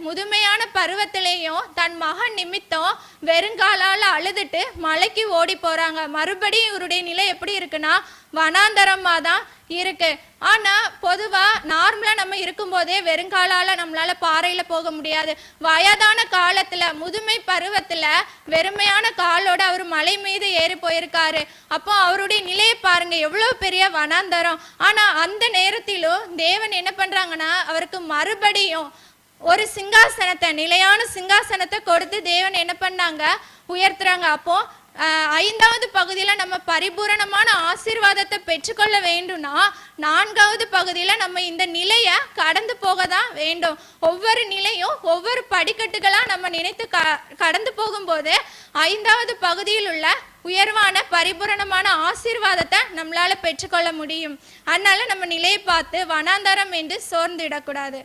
முதுமையான பருவத்திலேயும் தன் மகன் நிமித்தம் வெறுங்காலால் அழுதுட்டு மலைக்கு ஓடி போறாங்க. மறுபடியும் இவருடைய நிலை எப்படி இருக்குன்னா வனாந்தரமா தான் இருக்கு. ஆனா பொதுவா நார்மலா நம்ம இருக்கும்போதே வெறுங்காலால நம்மளால பாறையில போக முடியாது. வயதான காலத்துல முதுமை பருவத்துல வெறுமையான காலோட அவர் மலை மீது ஏறி போயிருக்காரு. அப்போ அவருடைய நிலையை பாருங்க, எவ்வளவு பெரிய வனாந்தரம். ஆனா அந்த நேரத்திலும் தேவன் என்ன பண்றாங்கன்னா அவருக்கு மறுபடியும் ஒரு சிங்காசனத்தை, நிலையான சிங்காசனத்தை கொடுத்து தேவன் என்ன பண்ணாங்க, உயர்த்துறாங்க. அப்போ 5வது பகுதியில நம்ம பரிபூரணமான ஆசீர்வாதத்தை பெற்றுக்கொள்ள வேண்டும்னா 4வது பகுதியில நம்ம இந்த நிலைய கடந்து போக தான் வேண்டும். ஒவ்வொரு நிலையும் ஒவ்வொரு படிக்கட்டுகளா நம்ம நினைத்து கடந்து போகும்போது 5வது பகுதியில் உள்ள உயர்வான பரிபூரணமான ஆசீர்வாதத்தை நம்மளால பெற்றுக்கொள்ள முடியும். அதனால நம்ம நிலையை பார்த்து வனாந்தரம் என்று சோர்ந்திடக்கூடாது.